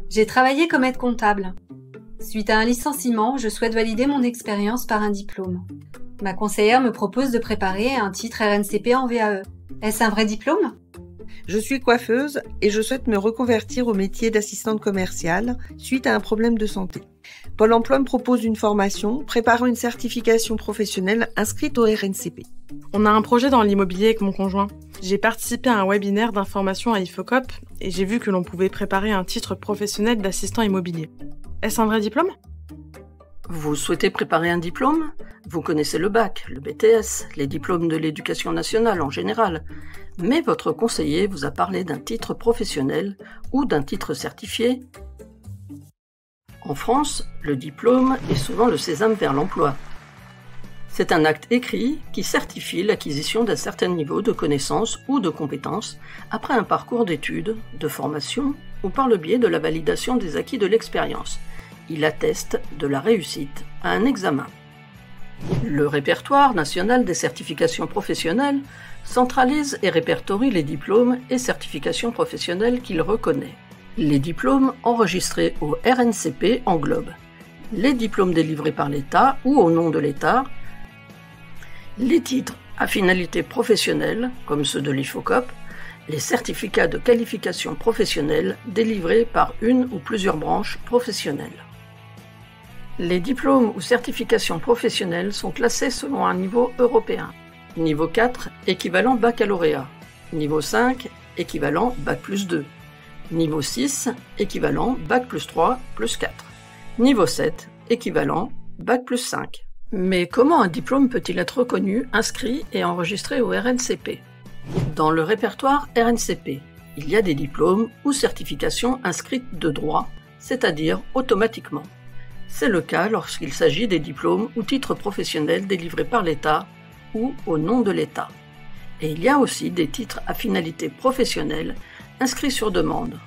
J'ai travaillé comme aide comptable. Suite à un licenciement, je souhaite valider mon expérience par un diplôme. Ma conseillère me propose de préparer un titre RNCP en VAE. Est-ce un vrai diplôme ? Je suis coiffeuse et je souhaite me reconvertir au métier d'assistante commerciale suite à un problème de santé. Pôle emploi me propose une formation préparant une certification professionnelle inscrite au RNCP. On a un projet dans l'immobilier avec mon conjoint. J'ai participé à un webinaire d'information à IFOCOP et j'ai vu que l'on pouvait préparer un titre professionnel d'assistant immobilier. Est-ce un vrai diplôme ? Vous souhaitez préparer un diplôme ? Vous connaissez le bac, le BTS, les diplômes de l'éducation nationale en général. Mais votre conseiller vous a parlé d'un titre professionnel ou d'un titre certifié. En France, le diplôme est souvent le sésame vers l'emploi. C'est un acte écrit qui certifie l'acquisition d'un certain niveau de connaissances ou de compétences après un parcours d'études, de formation ou par le biais de la validation des acquis de l'expérience. Il atteste de la réussite à un examen. Le répertoire national des certifications professionnelles centralise et répertorie les diplômes et certifications professionnelles qu'il reconnaît. Les diplômes enregistrés au RNCP englobent les diplômes délivrés par l'État ou au nom de l'État, les titres à finalité professionnelle, comme ceux de l'IFOCOP, les certificats de qualification professionnelle délivrés par une ou plusieurs branches professionnelles. Les diplômes ou certifications professionnelles sont classés selon un niveau européen. Niveau 4, équivalent baccalauréat. Niveau 5, équivalent Bac plus 2. Niveau 6, équivalent Bac plus 3 plus 4. Niveau 7, équivalent Bac plus 5. Mais comment un diplôme peut-il être reconnu, inscrit et enregistré au RNCP ? Dans le répertoire RNCP, il y a des diplômes ou certifications inscrites de droit, c'est-à-dire automatiquement. C'est le cas lorsqu'il s'agit des diplômes ou titres professionnels délivrés par l'État ou au nom de l'État. Et il y a aussi des titres à finalité professionnelle inscrits sur demande.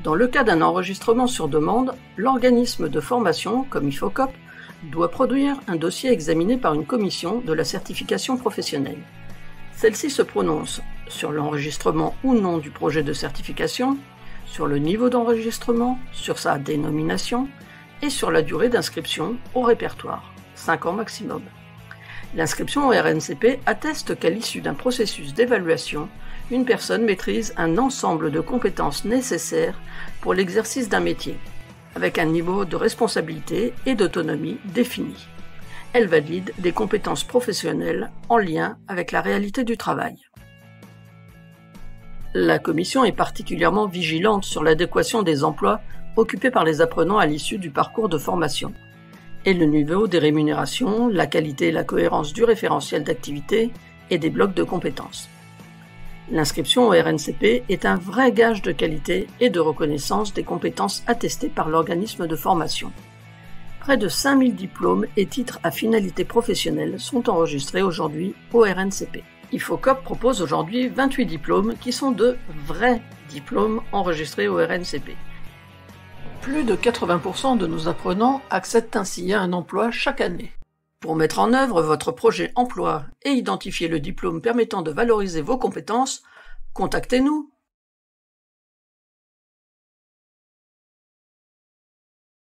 Dans le cas d'un enregistrement sur demande, l'organisme de formation, comme IFOCOP, doit produire un dossier examiné par une commission de la certification professionnelle. Celle-ci se prononce sur l'enregistrement ou non du projet de certification, sur le niveau d'enregistrement, sur sa dénomination et sur la durée d'inscription au répertoire, 5 ans maximum. L'inscription au RNCP atteste qu'à l'issue d'un processus d'évaluation, une personne maîtrise un ensemble de compétences nécessaires pour l'exercice d'un métier, avec un niveau de responsabilité et d'autonomie défini. Elle valide des compétences professionnelles en lien avec la réalité du travail. La Commission est particulièrement vigilante sur l'adéquation des emplois occupés par les apprenants à l'issue du parcours de formation, et le niveau des rémunérations, la qualité et la cohérence du référentiel d'activité et des blocs de compétences. L'inscription au RNCP est un vrai gage de qualité et de reconnaissance des compétences attestées par l'organisme de formation. Près de 5000 diplômes et titres à finalité professionnelle sont enregistrés aujourd'hui au RNCP. IFOCOP propose aujourd'hui 28 diplômes qui sont de vrais diplômes enregistrés au RNCP. Plus de 80% de nos apprenants accèdent ainsi à un emploi chaque année. Pour mettre en œuvre votre projet emploi et identifier le diplôme permettant de valoriser vos compétences, contactez-nous